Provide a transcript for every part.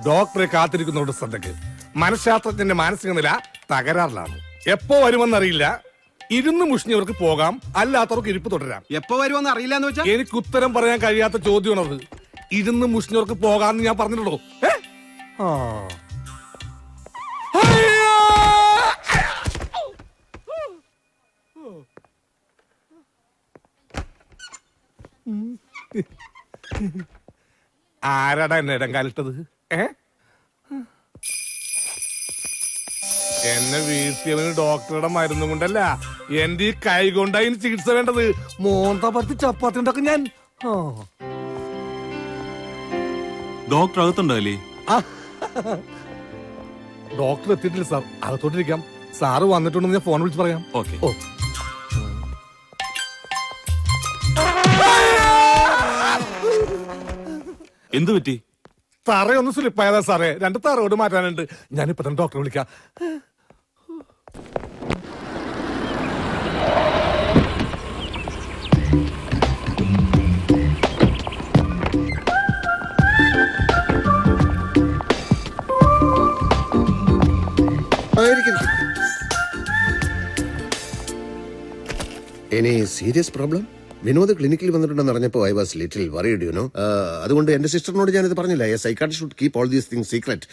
ഡോക്ടറെ കാത്തിരിക്കുന്നവരുടെ ശ്രദ്ധയ്ക്ക് മനഃശാസ്ത്രജ്ഞന്റെ മാനസിക നില തകരാറിലാണ്. എപ്പോ വരുമെന്നറിയില്ല. ഇരുന്ന് മുഷിഞ്ഞവർക്ക് പോകാം, അല്ലാത്തവർക്ക് ഇരിപ്പ് തുടരാം. എപ്പോ വരുമെന്ന് അറിയില്ല എന്ന് വെച്ചാൽ എനിക്ക് ഉത്തരം പറയാൻ കഴിയാത്ത ചോദ്യമാണത്. ഇരുന്ന് മുഷിഞ്ഞവർക്ക് പോകാന്ന് ഞാൻ പറഞ്ഞിട്ടുള്ളൂ. ആരാടാ എന്നെ ഇടം കാലിട്ടത്? എന്നെ വീഴ്ത്തിയവന് ഡോക്ടറുടെ മരുന്നും കൊണ്ടല്ല, എന്റെ ഈ കൈ കൊണ്ടായി ചികിത്സ വേണ്ടത്. മോന്ത പറ്റി ചപ്പാത്തി ഉണ്ടാക്കും ഞാൻ. ഡോക്ടർ അകത്തുണ്ടല്ലേ? ഡോക്ടർ എത്തിയിട്ടില്ല സാർ, അകത്തോട്ടിരിക്കാം. സാറ് വന്നിട്ടുണ്ടെന്ന് ഞാൻ ഫോൺ വിളിച്ച് പറയാം. ഓക്കെ. എന്തു പറ്റി? തറയൊന്ന് സ്ലിപ്പായതാ സാറേ, 2 തറയോട് മാറ്റാനുണ്ട്. ഞാനിപ്പോ തന്നെ ഡോക്ടറെ വിളിക്കാം. Any serious problem? വിനോദ് ക്ലിനിക്കിൽ വന്നിട്ടുണ്ടെന്ന് അറിഞ്ഞപ്പോൾ I was little worried, you know. അതുകൊണ്ട് എന്റെ സിസ്റ്ററിനോട് ഞാനിത് പറഞ്ഞില്ല. A psychiatrist should keep all these things secret.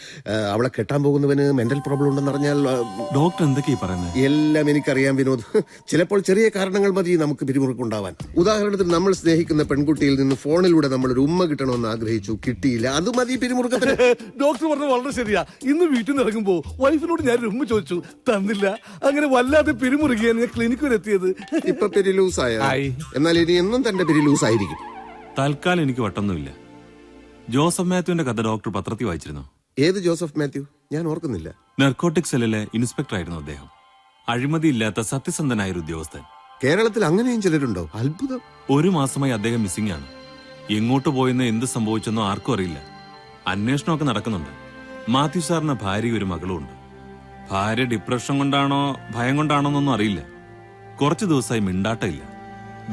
അവളെ കെട്ടാൻ പോകുന്നവന് മെന്റൽ പ്രോബ്ലം ഉണ്ടെന്ന് അറിഞ്ഞാൽ ഡോക്ടർ എന്തൊക്കെയാ പറയുന്നത്? എല്ലാം എനിക്കറിയാം വിനോദ്. ചിലപ്പോൾ ചെറിയ കാരണങ്ങൾ മതി നമുക്ക് പിരിമുറുക്കുണ്ടാവാൻ. ഉദാഹരണത്തിന് നമ്മൾ സ്നേഹിക്കുന്ന പെൺകുട്ടിയിൽ നിന്ന് ഫോണിലൂടെ നമ്മൾ ഒരു ഉമ്മ കിട്ടണമെന്ന് ആഗ്രഹിച്ചു, കിട്ടിയില്ല, അത് മതി പിരിമുറുക്കത്തിന്. ഡോക്ടർ പറഞ്ഞത് വളരെ ശരിയാ. ഇന്ന് വീട്ടിൽ നിന്ന് ഇറങ്ങുമ്പോ വൈഫിനോട് ഞാൻ ഉമ്മ ചോദിച്ചു, തന്നില്ല. അങ്ങനെ വല്ലാതെ പിരിമുറുകിയാണ് ഞാൻ ക്ലിനിക്ക് വരെ എത്തിയത്. ഇപ്പൊ പെരി ലൂസായ, എന്നാൽ ഇനി എന്നും തന്റെ പെരി ലൂസ് ആയിരിക്കും. തൽക്കാലം എനിക്ക് വട്ടൊന്നുമില്ല. ജോസഫ് മാത്യുവിന്റെ കഥ ഡോക്ടർ പത്രത്തിൽ വായിച്ചിരുന്നു. ഏത് ജോസഫ് മാത്യു? ഞാൻ ഓർക്കുന്നില്ല. നർക്കോട്ടിക് സെല്ലിലെ ഇൻസ്പെക്ടർ ആയിരുന്നു അദ്ദേഹം. അഴിമതിയില്ലാത്ത സത്യസന്ധനായ ഒരു ഉദ്യോഗസ്ഥൻ. കേരളത്തിൽ അങ്ങനെയും ചിലരുണ്ടോ? അത്ഭുതം. 1 മാസമായി അദ്ദേഹം മിസ്സിംഗ് ആണ്. എങ്ങോട്ട് പോയെന്ന് എന്ത് സംഭവിച്ചെന്നോ ആർക്കും അറിയില്ല. അന്വേഷണമൊക്കെ നടക്കുന്നുണ്ട്. മാത്യു സാറിന് ഭാര്യ ഒരു മകളും ഉണ്ട്. ഭാര്യ ഡിപ്രഷൻ കൊണ്ടാണോ ഭയം കൊണ്ടാണോ എന്നൊന്നും അറിയില്ല. കുറച്ചു ദിവസമായി മിണ്ടാട്ടമില്ല.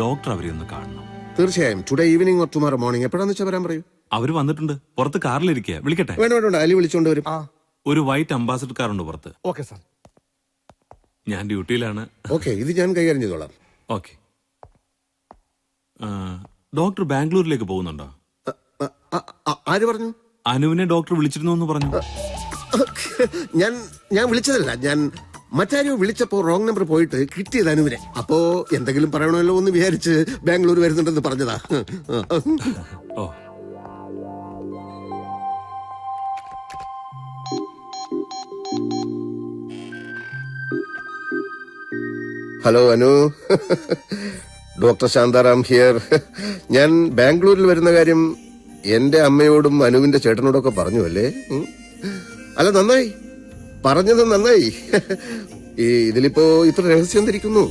ഡോക്ടർ അവരെ ഒന്ന് കാണണം. തീർച്ചയായും. Today evening or tomorrow morning എപ്പോഴാന്ന് വെച്ചാൽ വരാൻ പറയൂ. അവര് വന്നിട്ടുണ്ട്. പുറത്ത് കാറിലിരിക്കുക. വിളിക്കട്ടെ? വേണ്ട, അലി വിളിച്ചോണ്ട് വരും. ഒരു വൈറ്റ് അംബാസഡർ കാറുണ്ട് പുറത്ത്. Okay sir. ഞാൻ ഡ്യൂട്ടിയിലാണ്. ഓക്കെ, ഇത് ഞാൻ കൈകാര്യം ചെയ്തോളാം. ഓക്കെ. ഡോക്ടർ ബാംഗ്ലൂരിലേക്ക് പോകുന്നുണ്ടോ? ആര് പറഞ്ഞു? അനുവിനെ ഡോക്ടർ വിളിച്ചിരുന്നു എന്ന് പറഞ്ഞു. ഞാൻ വിളിച്ചതല്ല. ഞാൻ മറ്റാരോ വിളിച്ചപ്പോ റോങ് നമ്പർ പോയിട്ട് കിട്ടിയത് അനുവിനെ. അപ്പോ എന്തെങ്കിലും പറയണമല്ലോ എന്ന് വിചാരിച്ച് ബാംഗ്ലൂർ വരുന്നുണ്ടെന്ന് പറഞ്ഞതാ. Oh, hello Anu, doctor Shantaram here. ഞാൻ ബാംഗ്ലൂരിൽ വരുന്ന കാര്യം എന്റെ അമ്മയോടും അനുവിന്റെ ചേട്ടനോടൊക്കെ പറഞ്ഞു അല്ലേ? അല്ല, നന്നായി പറഞ്ഞത്, നന്നായി. ഇതിലിപ്പോ ഇത്ര രഹസ്യം ധരിക്കുന്നു.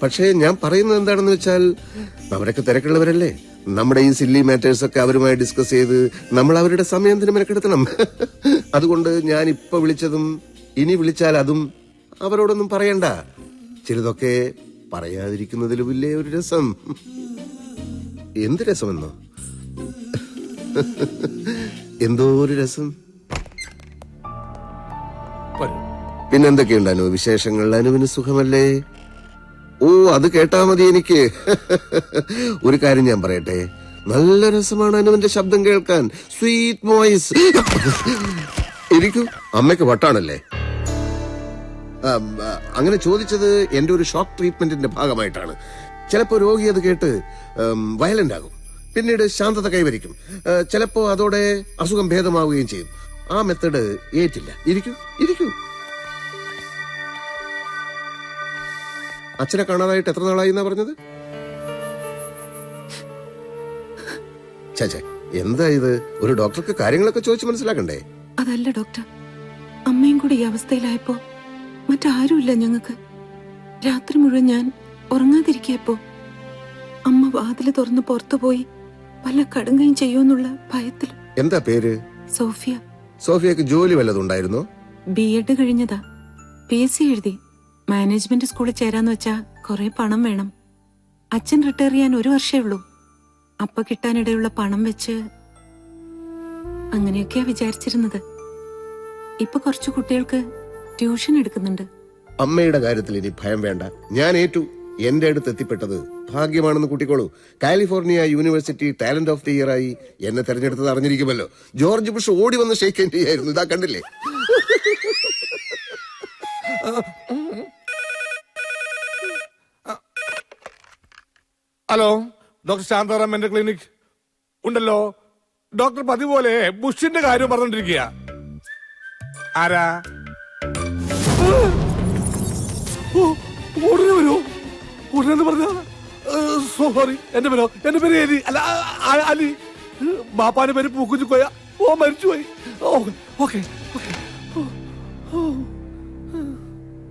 പക്ഷേ ഞാൻ പറയുന്നത് എന്താണെന്ന് വെച്ചാൽ, അവരൊക്കെ തിരക്കുള്ളവരല്ലേ. നമ്മുടെ ഈ സില്ലി മാറ്റേഴ്സ് ഒക്കെ അവരുമായി ഡിസ്കസ് ചെയ്ത് നമ്മൾ അവരുടെ സമയം തന്നെ മെനക്കെടുത്തണം. അതുകൊണ്ട് ഞാൻ ഇപ്പൊ വിളിച്ചതും ഇനി വിളിച്ചാൽ അതും അവരോടൊന്നും പറയണ്ട. ചിലതൊക്കെ പറയാതിരിക്കുന്നതിലുമില്ലേ ഒരു രസം. എന്ത് രസമെന്നോ? എന്തോ ഒരു രസം. പിന്നെന്തൊക്കെയുണ്ട് അനു വിശേഷങ്ങൾ? അനുവിന് സുഖമല്ലേ? ഓ, അത് കേട്ടാ മതി എനിക്ക്. ഒരു കാര്യം ഞാൻ പറയട്ടെ, നല്ല രസമാണ് അനുവിന്റെ ശബ്ദം കേൾക്കാൻ. Sweet voice. ഇരിക്കും. അമ്മയ്ക്ക് വട്ടാണല്ലേ? അങ്ങനെ ചോദിച്ചത് എന്റെ ഒരു ഷോക്ക് ട്രീറ്റ്മെന്റിന്റെ ഭാഗമായിട്ടാണ്. ചിലപ്പോ രോഗി അത് കേട്ട് വയലന്റ് ആകും, പിന്നീട് ശാന്തത കൈവരിക്കും. ചിലപ്പോ അതോടെ അസുഖം ഭേദമാവുകയും ചെയ്യും. ആ മെത്തഡ് ഏറ്റില്ല. ഇരിക്കൂ. അച്ഛനെ കാണാതായിട്ട് എത്ര നാളായി എന്നാ പറഞ്ഞത്? ചേ, എന്താ ഇത്? ഒരു ഡോക്ടർക്ക് കാര്യങ്ങളൊക്കെ ചോദിച്ച് മനസ്സിലാക്കണ്ടേ? അതല്ല ഡോക്ടർ, അമ്മയും കൂടി ഈ അവസ്ഥയിലായപ്പോ മറ്റാരുമില്ല ഞങ്ങൾക്ക്. രാത്രി മുഴുവൻ ഞാൻ ഉറങ്ങാതിരിക്കപ്പോ അമ്മ വാതില് തുറന്ന് പുറത്തുപോയി വല്ല കടുങ്കയും ചെയ്യുമെന്നുള്ള ഭയത്തിൽ. എന്താ പേര്? സോഫിയ. സോഫിയക്ക് ജോലി വല്ലതും ഉണ്ടായിരുന്നോ? B.Ed കഴിഞ്ഞതാ. PSC എഴുതി. മാനേജ്മെന്റ് സ്കൂളിൽ ചേരാന്ന് വെച്ചാ കുറെ പണം വേണം. അച്ഛൻ റിട്ടയർ ചെയ്യാൻ 1 വർഷമേ ഉള്ളൂ. അപ്പ കിട്ടാനിടയുള്ള പണം വെച്ച് അങ്ങനെയൊക്കെയാ വിചാരിച്ചിരുന്നത്. ഇപ്പൊ കുറച്ചു കുട്ടികൾക്ക് ട്യൂഷൻ എടുക്കുന്നുണ്ട്. അമ്മയുടെ കാര്യത്തിൽ ഇനി ഭയം വേണ്ട. ഞാൻ ഏറ്റു. എന്റെ അടുത്ത് എത്തിപ്പെട്ടത് ഭാഗ്യമാണെന്ന് കൂട്ടിക്കോളൂ. California university talent of the year ആയി എന്നെ തെരഞ്ഞെടുത്തത് അറിഞ്ഞിരിക്കുമല്ലോ. ജോർജ് ബുഷ് ഓടി വന്ന് ഷേക്ക് ഹാൻഡ് ചെയ്യായിരുന്നു. ഇതാ കണ്ടില്ലേ? ഹലോ, ഡോക്ടർ ശാന്താറാം എന്റെ ക്ലിനിക് ഉണ്ടല്ലോ. ഡോക്ടർ പതിവ് പോലെ ബുഷിന്റെ കാര്യം പറഞ്ഞോണ്ടിരിക്കുക. ആരാ? ഉടനെ വരൂ. ഉടനെ പറഞ്ഞ സോറി, എന്റെ പേര് എലി അല്ല അലി. ബാപ്പാന്റെ പേര് പൂക്കുഞ്ഞു കോയ. ഓ മരിച്ചുപോയി. ഓക്കെ.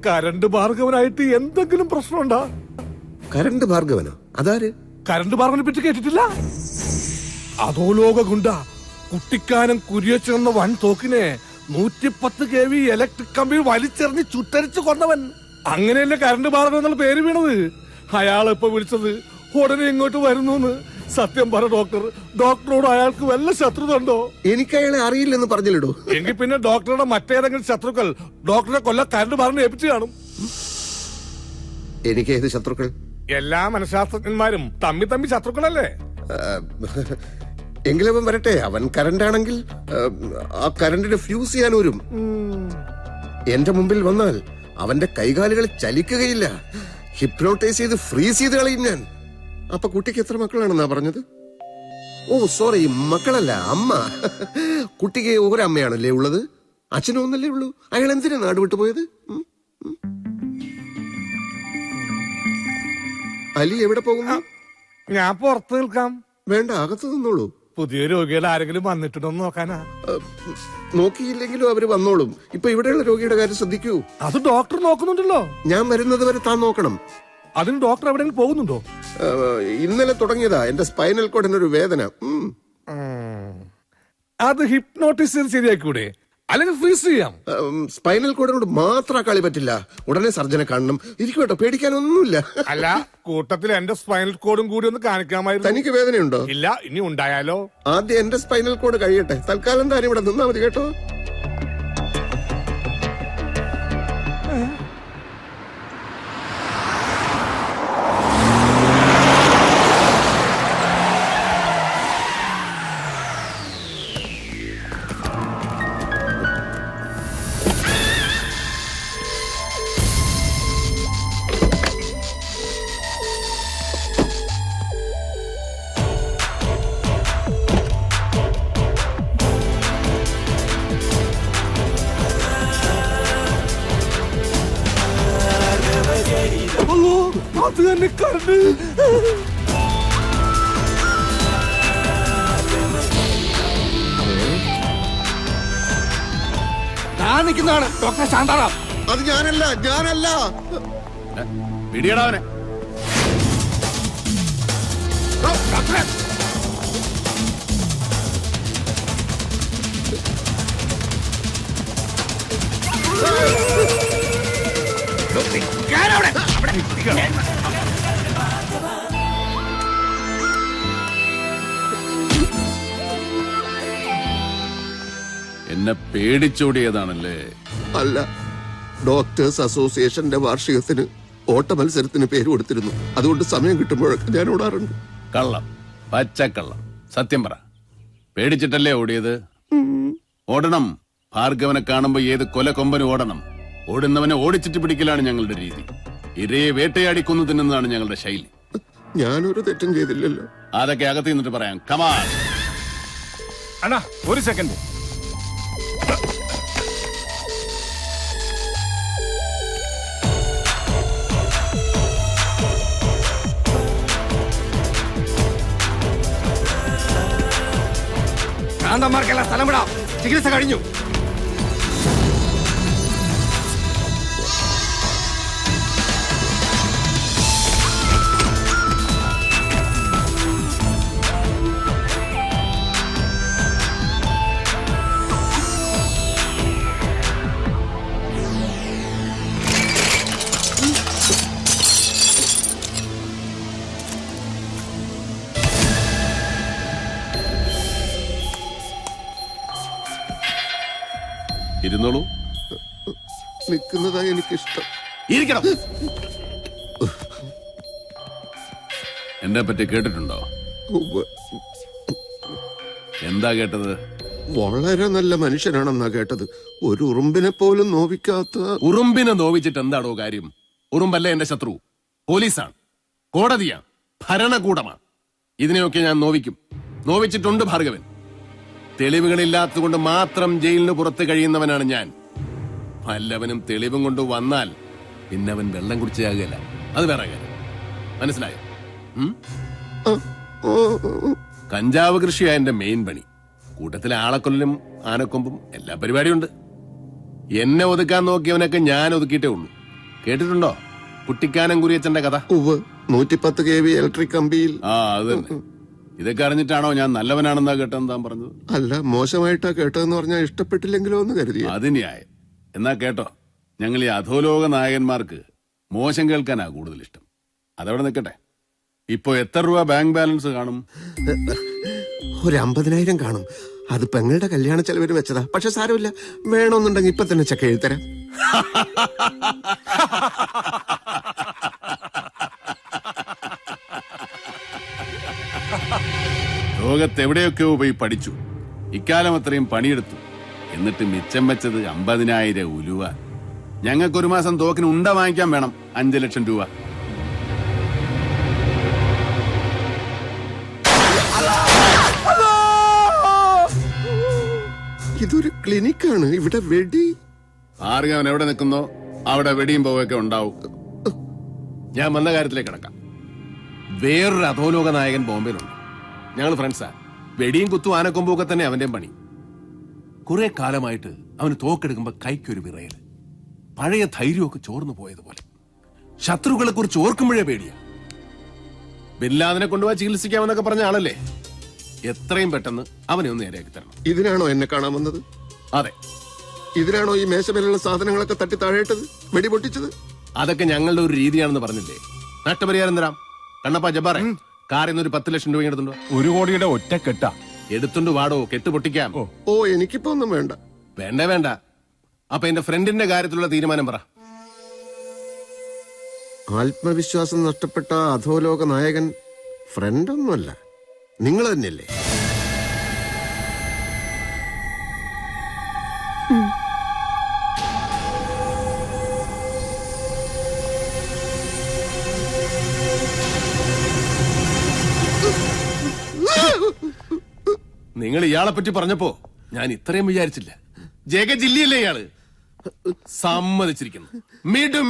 കരണ്ട് ഭാർഗവനായിട്ട് എന്തെങ്കിലും പ്രശ്നമുണ്ടോ? കരണ്ട് ഭാർഗവനോ? അതാര്? കരണ്ട് ഭാർഗവനെ പറ്റി കേട്ടിട്ടില്ല? അതോ ലോക ഗുണ്ട കുട്ടിക്കാനം കുരിയച്ചെന്ന വൻ തോക്കിനെ 110 kV ഇലക്ട്രിക് കമ്പിയിൽ വലിച്ചെറിഞ്ഞ് ചുട്ടരിച്ചു കൊന്നവൻ. അങ്ങനെയല്ലേ കരണ്ട് ഭാർഗവൻ എന്നുള്ള പേര് വീണത്. അയാൾ ഇപ്പൊ വിളിച്ചത് ഉടനെ ഇങ്ങോട്ട് വരുന്നു. സത്യം പറ ഡോക്ടർ, ഡോക്ടറോട് അയാൾക്ക് വല്ല ശത്രുത ഉണ്ടോ? എനിക്ക് അയാളെ അറിയില്ലെന്ന് പറഞ്ഞില്ലടോ. എങ്കിൽ പിന്നെ ഡോക്ടറുടെ മറ്റേതെങ്കിലും ശത്രുക്കൾ ഡോക്ടറെ കൊല്ല കരണ്ട് ഭാർഗവനെ ഏൽപ്പിച്ചു കാണും. എനിക്ക് ഏത് ശത്രുക്കൾ? എല്ലാ മനഃശാസ്ത്രജ്ഞന്മാരും തമ്മി ശത്രുക്കളല്ലേ? എങ്കിലവൻ വരട്ടെ. അവൻ കരണ്ടാണെങ്കിൽ ആ കരണ്ടിനെ ഫ്യൂസ് ചെയ്യാൻ വരും. എന്റെ മുമ്പിൽ വന്നാൽ അവന്റെ കൈകാലുകൾ ചലിക്കുകയില്ല. ഹിപ്നോട്ടൈസ് ചെയ്ത് ഫ്രീസ് ചെയ്ത് കളയും ഞാൻ. അപ്പൊ കുട്ടിക്ക് എത്ര മക്കളാണെന്നാ പറഞ്ഞത്? ഓ സോറി, മക്കളല്ല, അമ്മ. കുട്ടിക്ക് ഒരമ്മയാണല്ലേ ഉള്ളത്? അച്ഛനും ഒന്നല്ലേ ഉള്ളൂ. അയാൾ എന്തിനാ നാട് വിട്ടു പോയത്? അലി എവിടെ പോകുന്നു? ഞാൻ പുറത്ത് നിൽക്കാം. വേണ്ട, അകത്ത് നിന്നോളൂ. പുതിയ രോഗികൾ ആരെങ്കിലും വന്നിട്ടുണ്ടോ നോക്കാനാ. നോക്കിയില്ലെങ്കിലും അവര് വന്നോളും. ഇപ്പൊ ഇവിടെയുള്ള രോഗിയുടെ കാര്യം ശ്രദ്ധിക്കൂ. അത് ഡോക്ടർ നോക്കുന്നുണ്ടല്ലോ. ഞാൻ വരുന്നത് വരെ താൻ നോക്കണം. അതിന് ഡോക്ടർ എവിടെയെങ്കിലും പോകുന്നുണ്ടോ? ഇന്നലെ തുടങ്ങിയതാ എന്റെ സ്പൈനൽ കോഡിനൊരു വേദന. അത് ഹിപ്നോട്ടിസ് ചെയ്ത് ശരിയാക്കൂടെ? അല്ലെങ്കിൽ ഫ്രീസ് ചെയ്യാം. സ്പൈനൽ കോഡിനോട് മാത്രം കളി പറ്റില്ല. ഉടനെ സർജനെ കാണണം. ഇരിക്കട്ടോ, പേടിക്കാനൊന്നുമില്ല. അല്ല, കൂട്ടത്തിൽ എന്റെ സ്പൈനൽ കോഡും കൂടി ഒന്ന് കാണിക്കാമായിരുന്നു. തനിക്ക് വേദനയുണ്ടോ? ഇല്ല, ഇനി ഉണ്ടായാലോ? ആദ്യം എന്റെ സ്പൈനൽ കോഡ് കഴിയട്ടെ. തൽക്കാലം താൻ ഇവിടെ നിന്നാ മതി കേട്ടോ. അത് തന്നെ കരണ്ട്. ഞാൻ നിൽക്കുന്നതാണ് ഡോക്ടർ ശാന്താറാം. അത് ഞാനല്ല. പിടിയടാവനെ. എന്നെ പേടിച്ചോടിയതാണല്ലേ? അല്ല, ഡോക്ടേഴ്സ് അസോസിയേഷന്റെ വാർഷികത്തിന് ഓട്ട മത്സരത്തിന് പേര് കൊടുത്തിരുന്നു. അതുകൊണ്ട് സമയം കിട്ടുമ്പോഴൊക്കെ ഞാൻ ഓടാറുണ്ട്. കള്ളം, പച്ചക്കള്ളം. സത്യം പറ, പേടിച്ചിട്ടല്ലേ ഓടിയത്? ഓടണം. ഭാർഗവനെ കാണുമ്പോ ഏത് കൊലക്കൊമ്പനും ഓടണം. ഓടുന്നവനെ ഓടിച്ചിട്ട് പിടിക്കലാണ് ഞങ്ങളുടെ രീതി. ഇരയെ വേട്ടയാടി കൊന്നു തിന്നുന്നതാണ് ഞങ്ങളുടെ ശൈലി. ഞാനൊരു തെറ്റും ചെയ്തില്ലല്ലോ. അതൊക്കെ അകത്ത് നിന്നിട്ട് പറയാം. കമാൻ അണ്ണാ, ഒരു സെക്കൻഡ്. ഭ്രാന്തന്മാർക്കെല്ലാം സ്ഥലം വിടാം. ചികിത്സ കഴിഞ്ഞു. ഇരുന്നോളൂ. നിൽക്കുന്നതാ എനിക്കിഷ്ടം. ഇരിക്കണം. എന്നെ പറ്റി കേട്ടിട്ടുണ്ടോ? ഉവ്വ്. എന്താ കേട്ടത്? വളരെ നല്ല മനുഷ്യനാണെന്നാ കേട്ടത്. ഒരു ഉറുമ്പിനെ പോലും നോവിക്കാത്ത. ഉറുമ്പിനെ നോവിച്ചിട്ട് എന്താണോ കാര്യം? ഉറുമ്പല്ല എന്റെ ശത്രു, പോലീസാണ്, കോടതിയാണ്, ഭരണകൂടമാണ്. ഇതിനെയൊക്കെ ഞാൻ നോവിക്കും, നോവിച്ചിട്ടുണ്ട് ഭാർഗവൻ. തെളിവുകളില്ലാത്തതുകൊണ്ട് മാത്രം ജയിലിന് പുറത്ത് കഴിയുന്നവനാണ് ഞാൻ. വല്ലവനും തെളിവും കൊണ്ട് വന്നാൽ പിന്നെ അവൻ വെള്ളം കുടിച്ചാകുകയല്ല. അത് വേറെ കാര്യം. മനസ്സിലായോ? കഞ്ചാവ് കൃഷിയാ എന്റെ മെയിൻ പണി. കൂട്ടത്തിലെ ആളക്കൊല്ലും ആനക്കൊമ്പും എല്ലാ പരിപാടിയുണ്ട്. എന്നെ ഒതുക്കാൻ നോക്കിയവനൊക്കെ ഞാൻ ഒതുക്കിയിട്ടേ ഉള്ളൂ. കേട്ടിട്ടുണ്ടോ കുട്ടിക്കാനം കുരിയച്ചന്റെ കഥ? 110 kV ഇലക്ട്രിക് കമ്പിയിൽ. അത് തന്നെ. ഇതൊക്കെ അറിഞ്ഞിട്ടാണോ ഞാൻ നല്ലവനാണെന്നാ കേട്ടെന്ന് താൻ പറഞ്ഞത്? അല്ല, മോശമായിട്ടാ കേട്ടതെന്ന് പറഞ്ഞാൽ ഇഷ്ടപ്പെട്ടില്ലെങ്കിലോ എന്ന് കരുതി. അത് ന്യായം. എന്നാ കേട്ടോ, ഞങ്ങൾ ഈ അധോലോക നായകന്മാർക്ക് മോശം കേൾക്കാനാ കൂടുതൽ ഇഷ്ടം. അതവിടെ നിൽക്കട്ടെ. ഇപ്പൊ എത്ര രൂപ ബാങ്ക് ബാലൻസ് കാണും? ഒരു 50,000 കാണും. അത് പെങ്ങളുടെ കല്യാണ ചെലവിന് വെച്ചതാ. പക്ഷെ സാരമില്ല, വേണമെന്നുണ്ടെങ്കിൽ ഇപ്പൊ തന്നെ ചെക്ക് എഴുതരാം. ലോകത്തെവിടെയൊക്കെയോ പോയി പഠിച്ചു, ഇക്കാലം അത്രയും പണിയെടുത്തു. എന്നിട്ട് മിച്ചം വെച്ചത് 50,000 ഉലുവ. ഞങ്ങൾക്കൊരു മാസം തോക്കിന് ഉണ്ട വാങ്ങിക്കാൻ വേണം 5 ലക്ഷം രൂപ. ഇതൊരു ക്ലിനിക്കാണ്. ഇവിടെ വെടി. ഭാർഗവൻ എവിടെ നിൽക്കുന്നോ അവിടെ വെടിയും പോവൊക്കെ ഉണ്ടാവും. ഞാൻ വന്ന കാര്യത്തിലേക്ക് കിടക്കാം. വേറൊരു അധോലോക നായകൻ ബോംബെയിലുണ്ട്. ഞങ്ങൾ ഫ്രണ്ട്സാ. വെടിയും കുത്തും ആനക്കൊമ്പൊക്കെ തന്നെ അവന്റെയും പണി. കുറെ കാലമായിട്ട് അവന് തോക്കെടുക്കുമ്പോ കൈക്കൊരു വിറയൽ, പഴയ ധൈര്യമൊക്കെ ചോർന്നു പോയതുപോലെ. ശത്രുക്കളെ കുറിച്ച് ഓർക്കുമ്പോഴേ പേടിയാ. ബിൻലാദിനെ കൊണ്ടുപോയി ചികിത്സിക്കാമെന്നൊക്കെ പറഞ്ഞ ആളല്ലേ. എത്രയും പെട്ടെന്ന് അവനെ ഒന്ന് നേരെയാക്കി തരണം. ഇതിനാണോ എന്നെ കാണാൻ വന്നത്? അതെ. ഇതിനാണോ ഈ മേശമേലുള്ള സാധനങ്ങളൊക്കെ തട്ടി താഴേട്ടത്, വെടി പൊട്ടിച്ചത്? അതൊക്കെ ഞങ്ങളുടെ ഒരു രീതിയാണെന്ന് പറഞ്ഞില്ലേ. നഷ്ടപരിഹാരം തരാം. കണ്ണപ്പ ജബ്ബാറെ, കാറിൽ നിന്ന് ഒരു 10 ലക്ഷം രൂപ എടുത്തുണ്ടോ? 1 കോടിയുടെ ഒറ്റ കെട്ടാ. എടുത്തുണ്ട് വാടോ, കെട്ട് പൊട്ടിക്കാം. ഓ, എനിക്കിപ്പോ ഒന്നും വേണ്ട. വേണ്ട. അപ്പൊ എന്റെ ഫ്രണ്ടിന്റെ കാര്യത്തിലുള്ള തീരുമാനം പറ. ആത്മവിശ്വാസം നഷ്ടപ്പെട്ട അധോലോക നായകൻ ഫ്രണ്ടൊന്നുമല്ല, നിങ്ങൾ തന്നെയല്ലേ? നിങ്ങൾ ഇയാളെ പറ്റി പറഞ്ഞപ്പോ ഞാൻ ഇത്രയും വിചാരിച്ചില്ല. ജഗജില്ലിയല്ലേ ഇയാള്? സമ്മതിച്ചിരിക്കുന്നു.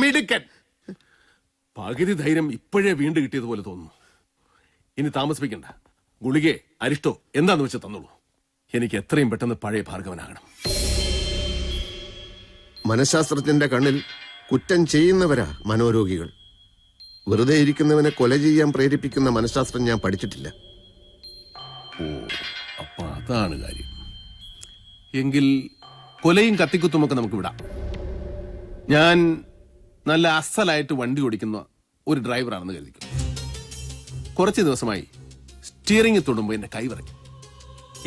മിടുക്കൻ. പകുതി ധൈര്യം ഇപ്പോഴേ വീണ്ടും കിട്ടിയതുപോലെ തോന്നുന്നു. ഇനി താമസിപ്പിക്കണ്ട. ഗുളികെ അരിഷ്ടോ എന്താന്ന് വെച്ച് തന്നോളൂ. എനിക്ക് എത്രയും പെട്ടെന്ന് പഴയ ഭാർഗവനാകണം. മനഃശാസ്ത്രജ്ഞന്റെ കണ്ണിൽ കുറ്റം ചെയ്യുന്നവരാ മനോരോഗികൾ. വെറുതെ ഇരിക്കുന്നവനെ കൊല ചെയ്യാൻ പ്രേരിപ്പിക്കുന്ന മനഃശാസ്ത്രം ഞാൻ പഠിച്ചിട്ടില്ല. ഓ, അപ്പൊ അതാണ് കാര്യം. എങ്കിൽ കൊലയും കത്തിക്കുത്തുമൊക്കെ നമുക്ക് വിടാം. ഞാൻ നല്ല അസലായിട്ട് വണ്ടി ഓടിക്കുന്ന ഒരു ഡ്രൈവറാണെന്ന് കരുതിക്കും. കുറച്ച് ദിവസമായി സ്റ്റിയറിംഗ് തൊടുമ്പോ എന്റെ കൈവിറയ്ക്കും.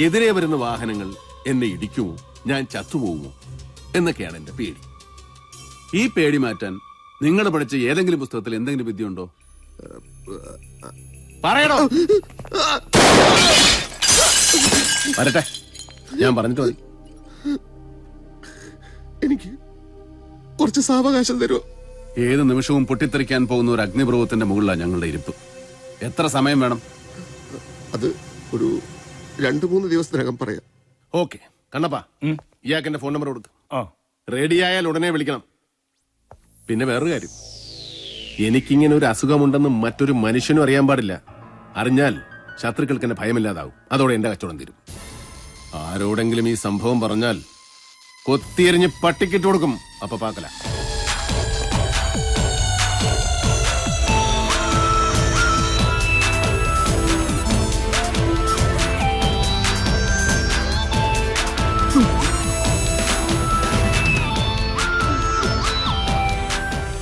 എതിരെ വരുന്ന വാഹനങ്ങൾ എന്നെ ഇടിക്കുമോ, ഞാൻ ചത്തുപോകുമോ എന്നൊക്കെയാണ് എന്റെ പേടി. ഈ പേടി മാറ്റാൻ നിങ്ങൾ പഠിച്ച ഏതെങ്കിലും പുസ്തകത്തിൽ എന്തെങ്കിലും വിദ്യയുണ്ടോ? പറയണോ? വരട്ടെ, ഞാൻ പറഞ്ഞിട്ട് മതി. എനിക്ക് കുറച്ച് സാവകാശം തരുമോ? ഏത് നിമിഷവും പൊട്ടിത്തെറിക്കാൻ പോകുന്ന ഒരു അഗ്നിപർവ്വതത്തിന്റെ മുകളിലാണ് ഞങ്ങളുടെ ഇരിപ്പ്. എത്ര സമയം വേണം? അത് ഒരു 2-3 ദിവസത്തിനകം പറയാം. ഓക്കെ. കണ്ണപ്പാ, ഇയാൾക്ക് എന്റെ ഫോൺ നമ്പർ കൊടുക്ക്. ആ. റെഡിയായാൽ ഉടനെ വിളിക്കണം. പിന്നെ വേറൊരു കാര്യം, എനിക്കിങ്ങനെ ഒരു അസുഖമുണ്ടെന്ന് മറ്റൊരു മനുഷ്യനും അറിയാൻ പാടില്ല. അറിഞ്ഞാൽ ശത്രുക്കൾക്ക് എന്നെ ഭയമില്ലാതാവും. അതോടെ എന്റെ കച്ചവടം തീരും. ആരോടെങ്കിലും ഈ സംഭവം പറഞ്ഞാൽ കൊത്തിയെറിഞ്ഞ് പട്ടിക്കിട്ട് കൊടുക്കും. അപ്പൊ പാക്കല.